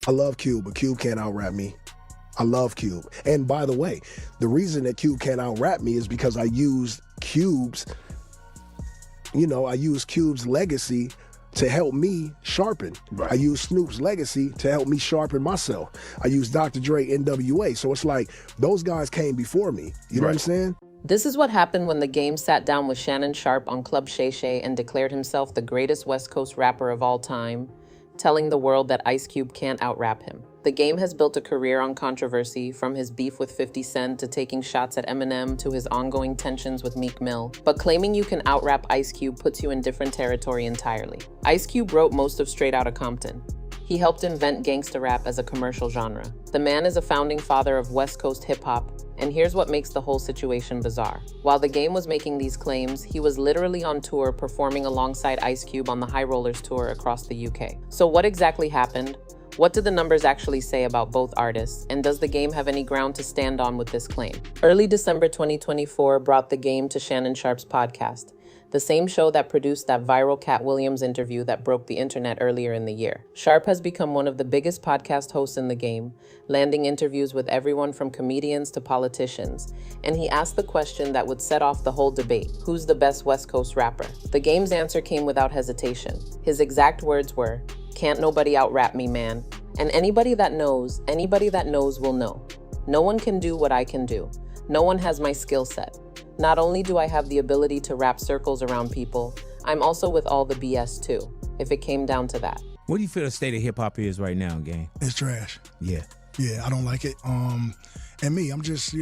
I love Cube, but Cube can't out-rap me. I love Cube. And by the way, the reason that Cube can't out-rap me is because I used Cube's legacy to help me sharpen. Right. I used Snoop's legacy to help me sharpen myself. I used Dr. Dre, NWA. So it's like those guys came before me. You know what I'm saying? This is what happened when the game sat down with Shannon Sharpe on Club Shay and declared himself the greatest West Coast rapper of all time, telling the world that Ice Cube can't out-rap him. The game has built a career on controversy, from his beef with 50 Cent to taking shots at Eminem to his ongoing tensions with Meek Mill. But claiming you can out-rap Ice Cube puts you in different territory entirely. Ice Cube wrote most of Straight Outta Compton. He helped invent gangsta rap as a commercial genre. The man is a founding father of West Coast hip-hop, and here's what makes the whole situation bizarre. While the game was making these claims, he was literally on tour performing alongside Ice Cube on the High Rollers tour across the UK. So what exactly happened? What do the numbers actually say about both artists, and does the game have any ground to stand on with this claim? Early December 2024 brought the game to Shannon Sharpe's podcast, the same show that produced that viral Cat Williams interview that broke the internet earlier in the year. Sharpe has become one of the biggest podcast hosts in the game, landing interviews with everyone from comedians to politicians, and he asked the question that would set off the whole debate: who's the best West Coast rapper? The game's answer came without hesitation. His exact words were, "Can't nobody out-rap me, man. And anybody that knows will know. No one can do what I can do. No one has my skill set. Not only do I have the ability to wrap circles around people, I'm also with all the BS too, if it came down to that." What do you feel the state of hip-hop is right now, gang? It's trash. Yeah. Yeah, I don't like it. And me, I'm just,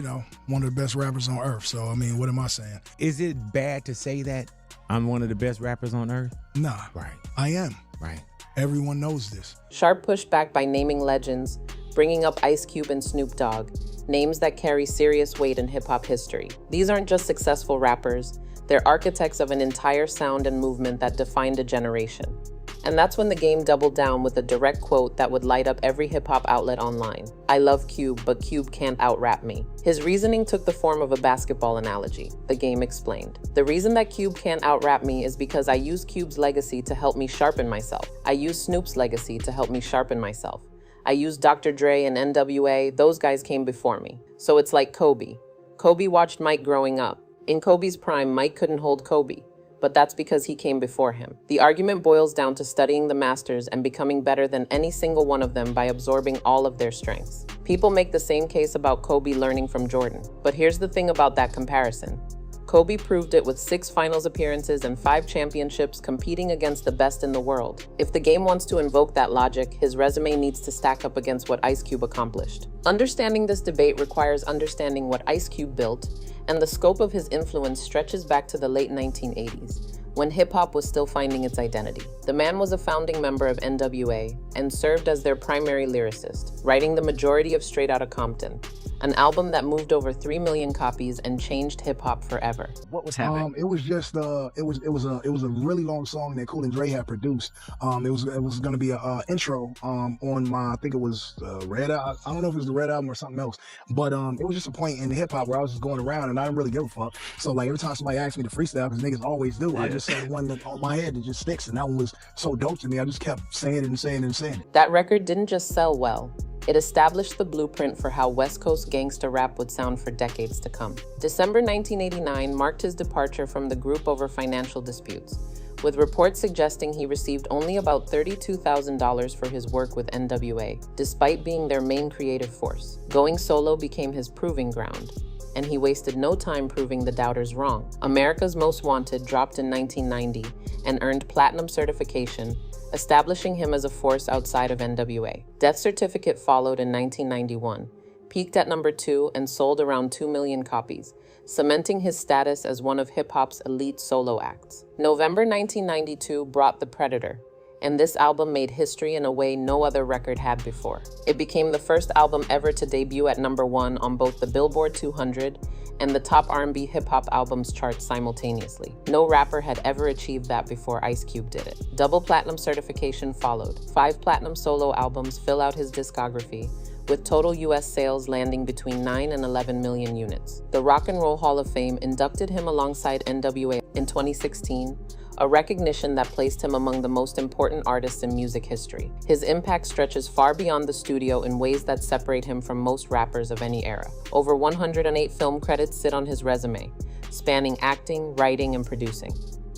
one of the best rappers on earth. So, what am I saying? Is it bad to say that I'm one of the best rappers on earth? Nah. Right. I am. Right. Everyone knows this. Sharpe pushed back by naming legends, bringing up Ice Cube and Snoop Dogg, names that carry serious weight in hip-hop history. These aren't just successful rappers, they're architects of an entire sound and movement that defined a generation. And that's when the game doubled down with a direct quote that would light up every hip-hop outlet online. "I love Cube, but Cube can't out-rap me." His reasoning took the form of a basketball analogy, the game explained. "The reason that Cube can't out-rap me is because I use Cube's legacy to help me sharpen myself. I use Snoop's legacy to help me sharpen myself. I use Dr. Dre and NWA, those guys came before me. So it's like Kobe. Kobe watched Mike growing up. In Kobe's prime, Mike couldn't hold Kobe, but that's because he came before him." The argument boils down to studying the masters and becoming better than any single one of them by absorbing all of their strengths. People make the same case about Kobe learning from Jordan, but here's the thing about that comparison. Kobe proved it with 6 finals appearances and 5 championships, competing against the best in the world. If the game wants to invoke that logic, his resume needs to stack up against what Ice Cube accomplished. Understanding this debate requires understanding what Ice Cube built, and the scope of his influence stretches back to the late 1980s, when hip-hop was still finding its identity. The man was a founding member of NWA and served as their primary lyricist, writing the majority of Straight Outta Compton, an album that moved over 3 million copies and changed hip-hop forever. What was happening? It was just it was a really long song that Cool and Dre had produced. It was going to be a intro on my, I think it was Red Album. I don't know if it was the Red Album or something else, but it was just a point in hip hop where I was just going around and I didn't really give a fuck. So like every time somebody asked me to freestyle, because niggas always do, I just said one that on my head that just sticks, and that one was so dope to me. I just kept saying it and saying it and saying it. That record didn't just sell well. It established the blueprint for how West Coast gangsta rap would sound for decades to come. December 1989 marked his departure from the group over financial disputes, with reports suggesting he received only about $32,000 for his work with NWA, despite being their main creative force. Going solo became his proving ground, and he wasted no time proving the doubters wrong. America's Most Wanted dropped in 1990 and earned platinum certification, establishing him as a force outside of NWA. Death Certificate followed in 1991, peaked at number 2 and sold around 2 million copies, cementing his status as one of hip-hop's elite solo acts. November 1992 brought The Predator, and this album made history in a way no other record had before. It became the first album ever to debut at number 1 on both the Billboard 200 and the top R&B hip-hop albums chart simultaneously. No rapper had ever achieved that before Ice Cube did it. Double platinum certification followed. 5 platinum solo albums fill out his discography, with total US sales landing between 9 and 11 million units. The Rock and Roll Hall of Fame inducted him alongside NWA in 2016, a recognition that placed him among the most important artists in music history. His impact stretches far beyond the studio in ways that separate him from most rappers of any era. Over 108 film credits sit on his resume, spanning acting, writing, and producing.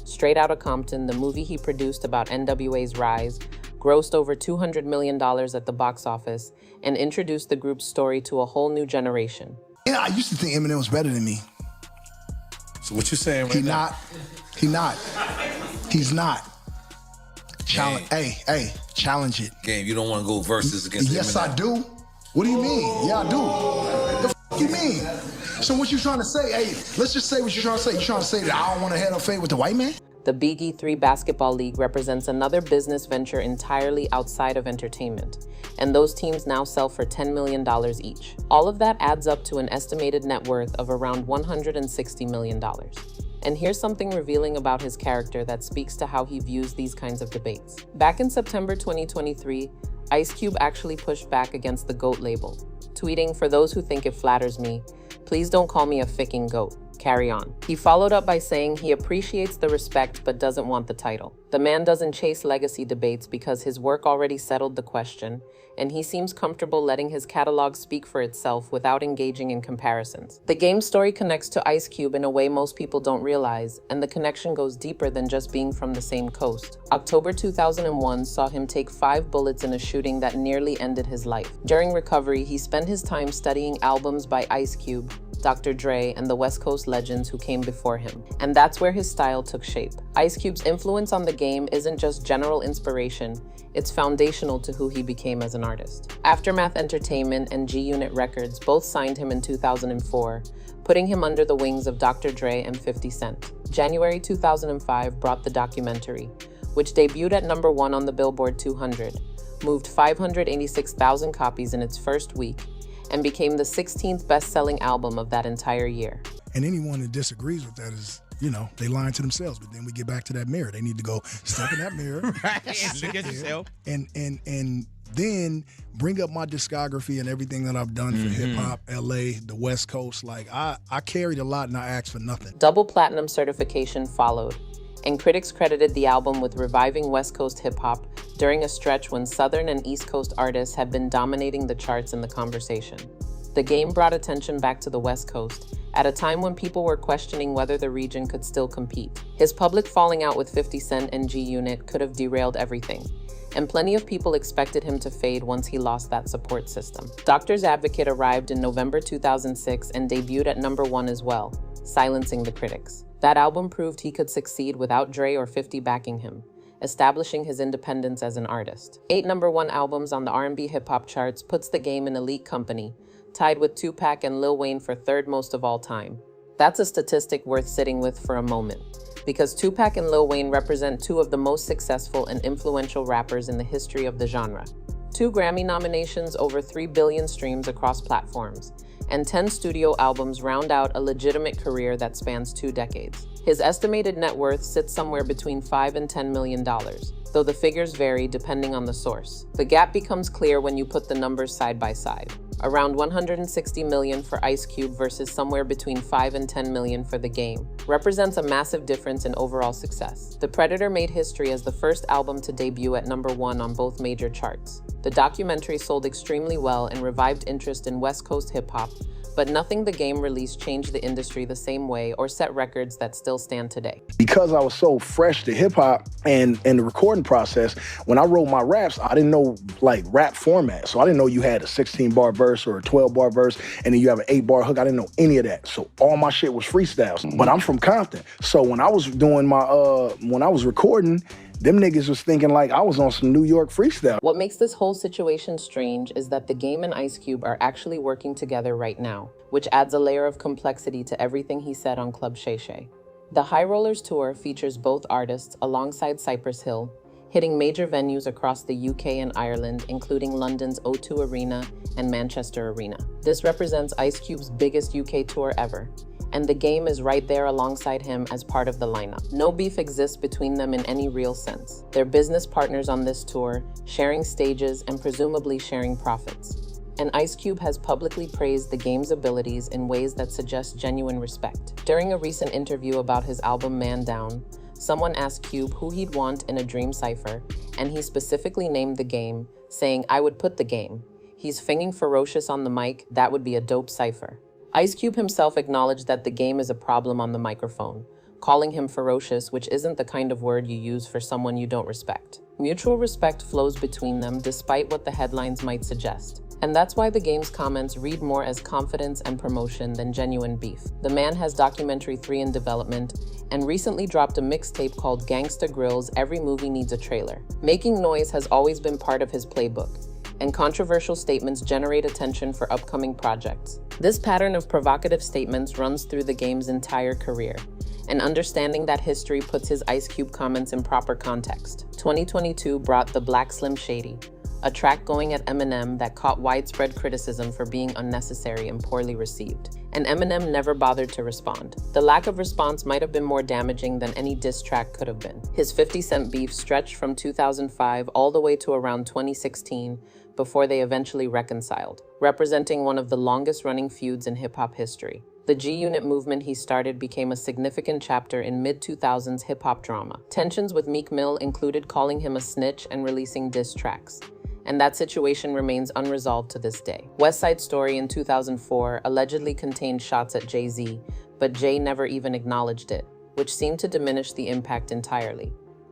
Straight Outta Compton, the movie he produced about NWA's rise, grossed over $200 million at the box office and introduced the group's story to a whole new generation. Yeah, I used to think Eminem was better than me. So what you saying right now? He's not. Challenge. Hey, challenge it. Game, you don't want to go versus against Yes, Eminem. I do. What do you mean? Yeah, I do. The f you mean? So what you trying to say? Hey, let's just say what you're trying to say. You trying to say that I don't want to head up fade with the white man? The Big E3 Basketball League represents another business venture entirely outside of entertainment, and those teams now sell for $10 million each. All of that adds up to an estimated net worth of around $160 million. And here's something revealing about his character that speaks to how he views these kinds of debates. Back in September 2023, Ice Cube actually pushed back against the GOAT label, tweeting, "For those who think it flatters me, please don't call me a ficking GOAT. Carry on." He followed up by saying he appreciates the respect but doesn't want the title. The man doesn't chase legacy debates because his work already settled the question, and he seems comfortable letting his catalog speak for itself without engaging in comparisons. The Game story connects to Ice Cube in a way most people don't realize, and the connection goes deeper than just being from the same coast. October 2001 saw him take 5 bullets in a shooting that nearly ended his life. During recovery, he spent his time studying albums by Ice Cube, Dr. Dre, and the West Coast legends who came before him. And that's where his style took shape. Ice Cube's influence on the game isn't just general inspiration, it's foundational to who he became as an artist. Aftermath Entertainment and G-Unit Records both signed him in 2004, putting him under the wings of Dr. Dre and 50 Cent. January 2005 brought the documentary, which debuted at #1 on the Billboard 200, moved 586,000 copies in its first week, and became the 16th best-selling album of that entire year. And anyone that disagrees with that is, they lying to themselves. But then we get back to that mirror. They need to go step in that mirror. Look at yourself. And then bring up my discography and everything that I've done for hip-hop, LA, the West Coast. Like, I carried a lot and I asked for nothing. Double platinum certification followed, and critics credited the album with reviving West Coast hip-hop during a stretch when Southern and East Coast artists had been dominating the charts and the conversation. The Game brought attention back to the West Coast at a time when people were questioning whether the region could still compete. His public falling out with 50 Cent and G-Unit could have derailed everything, and plenty of people expected him to fade once he lost that support system. Doctor's Advocate arrived in November 2006 and debuted at #1 as well, silencing the critics. That album proved he could succeed without Dre or 50 backing him, establishing his independence as an artist. 8 #1 albums on the R&B hip-hop charts puts the Game in elite company, tied with Tupac and Lil Wayne for 3rd most of all time. That's a statistic worth sitting with for a moment, because Tupac and Lil Wayne represent 2 of the most successful and influential rappers in the history of the genre. 2 Grammy nominations, over 3 billion streams across platforms, and 10 studio albums round out a legitimate career that spans 2 decades. His estimated net worth sits somewhere between $5 and $10 million, though the figures vary depending on the source. The gap becomes clear when you put the numbers side by side. Around $160 million for Ice Cube versus somewhere between $5 and $10 million for The Game represents a massive difference in overall success. The Predator made history as the first album to debut at #1 on both major charts. The documentary sold extremely well and revived interest in West Coast hip-hop, but nothing The Game released changed the industry the same way or set records that still stand today. Because I was so fresh to hip-hop and the recording process, when I wrote my raps, I didn't know rap format. So I didn't know you had a 16-bar verse or a 12-bar verse, and then you have an 8-bar hook. I didn't know any of that. So all my shit was freestyles. But I'm from Compton. So when I was doing my, when I was recording, them niggas was thinking like I was on some New York freestyle. What makes this whole situation strange is that The Game and Ice Cube are actually working together right now, which adds a layer of complexity to everything he said on Club Shay. The High Rollers Tour features both artists alongside Cypress Hill, hitting major venues across the UK and Ireland, including London's O2 Arena and Manchester Arena. This represents Ice Cube's biggest UK tour ever, and The Game is right there alongside him as part of the lineup. No beef exists between them in any real sense. They're business partners on this tour, sharing stages and presumably sharing profits. And Ice Cube has publicly praised The Game's abilities in ways that suggest genuine respect. During a recent interview about his album Man Down, Someone asked Cube who he'd want in a dream cipher, and he specifically named the game, saying, "I would put the game. He's finging ferocious on the mic, that would be a dope cipher." Ice Cube himself acknowledged that the game is a problem on the microphone, calling him ferocious, which isn't the kind of word you use for someone you don't respect. Mutual respect flows between them despite what the headlines might suggest. And that's why the game's comments read more as confidence and promotion than genuine beef. The man has Documentary 3 in development and recently dropped a mixtape called Gangsta Grill's Every Movie Needs a Trailer. Making noise has always been part of his playbook, and controversial statements generate attention for upcoming projects. This pattern of provocative statements runs through the game's entire career, and understanding that history puts his Ice Cube comments in proper context. 2022 brought the Black Slim Shady, a track going at Eminem that caught widespread criticism for being unnecessary and poorly received, and Eminem never bothered to respond. The lack of response might have been more damaging than any diss track could have been. His 50 Cent beef stretched from 2005 all the way to around 2016 before they eventually reconciled, representing one of the longest-running feuds in hip-hop history. The G-Unit movement he started became a significant chapter in mid-2000s hip-hop drama. Tensions with Meek Mill included calling him a snitch and releasing diss tracks, and that situation remains unresolved to this day. West Side Story in 2004 allegedly contained shots at Jay-Z, but Jay never even acknowledged it, which seemed to diminish the impact entirely.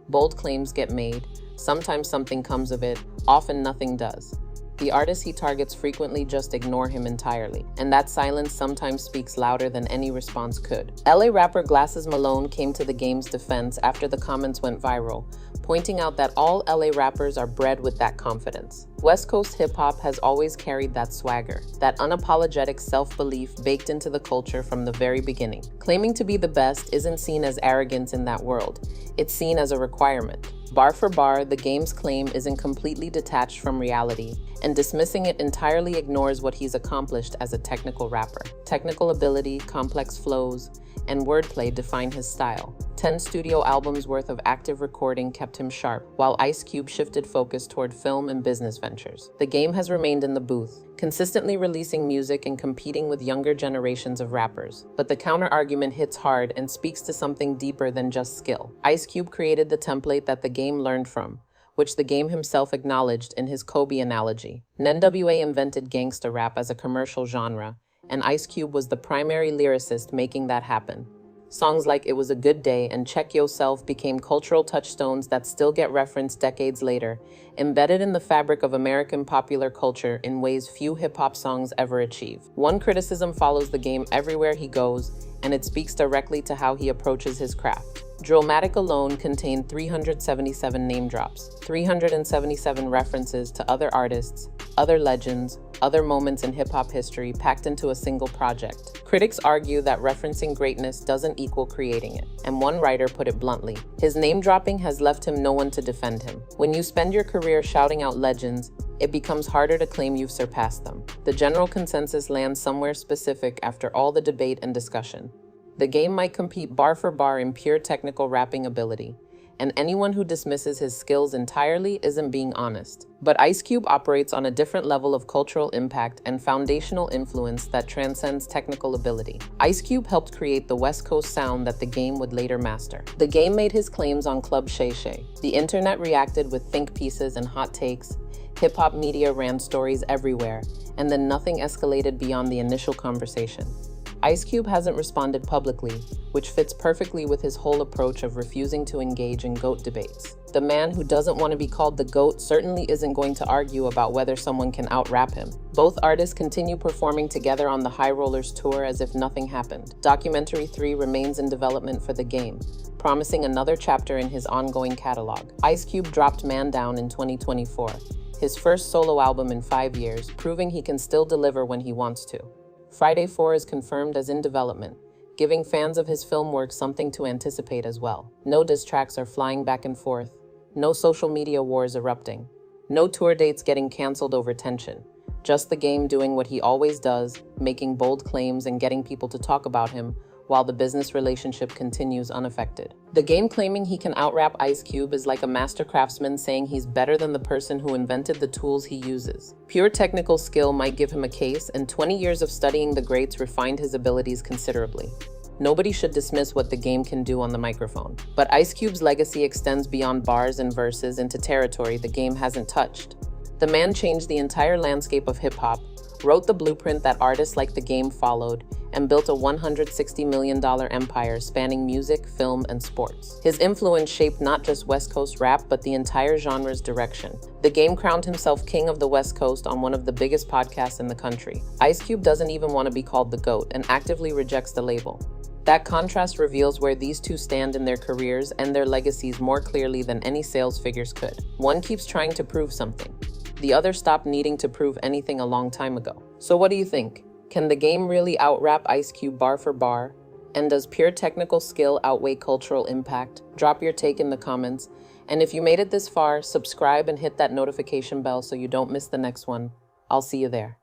Bold claims get made, sometimes something comes of it, often nothing does. The artists he targets frequently just ignore him entirely, and that silence sometimes speaks louder than any response could. LA rapper Glasses Malone came to the game's defense after the comments went viral, pointing out that all LA rappers are bred with that confidence. West Coast hip-hop has always carried that swagger, that unapologetic self-belief baked into the culture from the very beginning. Claiming to be the best isn't seen as arrogance in that world, it's seen as a requirement. Bar for bar, the game's claim isn't completely detached from reality, and dismissing it entirely ignores what he's accomplished as a technical rapper. Technical ability, complex flows, and wordplay define his style. 10 studio albums worth of active recording kept him sharp, while Ice Cube shifted focus toward film and business ventures. The game has remained in the booth, consistently releasing music and competing with younger generations of rappers. But the counter-argument hits hard and speaks to something deeper than just skill. Ice Cube created the template that the game learned from, which the game himself acknowledged in his Kobe analogy. NWA invented gangsta rap as a commercial genre, and Ice Cube was the primary lyricist making that happen. Songs like It Was a Good Day and Check Yourself became cultural touchstones that still get referenced decades later, embedded in the fabric of American popular culture in ways few hip-hop songs ever achieve. One criticism follows the game everywhere he goes, and it speaks directly to how he approaches his craft. Drillmatic alone contained 377 name drops, 377 references to other artists, other legends, other moments in hip-hop history packed into a single project. Critics argue that referencing greatness doesn't equal creating it, and one writer put it bluntly: his name-dropping has left him no one to defend him. When you spend your career shouting out legends, it becomes harder to claim you've surpassed them. The general consensus lands somewhere specific after all the debate and discussion. The game might compete bar for bar in pure technical rapping ability, and anyone who dismisses his skills entirely isn't being honest. But Ice Cube operates on a different level of cultural impact and foundational influence that transcends technical ability. Ice Cube helped create the West Coast sound that the game would later master. The game made his claims on Club Shay. The internet reacted with think pieces and hot takes, hip-hop media ran stories everywhere, and then nothing escalated beyond the initial conversation. Ice Cube hasn't responded publicly, which fits perfectly with his whole approach of refusing to engage in GOAT debates. The man who doesn't want to be called the GOAT certainly isn't going to argue about whether someone can out-rap him. Both artists continue performing together on the High Rollers tour as if nothing happened. Documentary 3 remains in development for the game, promising another chapter in his ongoing catalog. Ice Cube dropped Man Down in 2024, his first solo album in 5 years, proving he can still deliver when he wants to. Friday 4 is confirmed as in development, giving fans of his film work something to anticipate as well. No diss tracks are flying back and forth, no social media wars erupting, no tour dates getting canceled over tension. Just the game doing what he always does, making bold claims and getting people to talk about him, while the business relationship continues unaffected. The game claiming he can out-rap Ice Cube is like a master craftsman saying he's better than the person who invented the tools he uses. Pure technical skill might give him a case, and 20 years of studying the greats refined his abilities considerably. nobody should dismiss what the game can do on the microphone. But Ice Cube's legacy extends beyond bars and verses into territory the game hasn't touched. The man changed the entire landscape of hip-hop, wrote the blueprint that artists like the game followed, and built a $160 million empire spanning music, film, and sports. His influence shaped not just West Coast rap, but the entire genre's direction. The game crowned himself king of the West Coast on one of the biggest podcasts in the country. Ice Cube doesn't even want to be called the GOAT and actively rejects the label. That contrast reveals where these two stand in their careers and their legacies more clearly than any sales figures could. One keeps trying to prove something. The other stopped needing to prove anything a long time ago. So what do you think? Can the game really out-rap Ice Cube bar for bar? And does pure technical skill outweigh cultural impact? Drop your take in the comments. And if you made it this far, subscribe and hit that notification bell so you don't miss the next one. I'll see you there.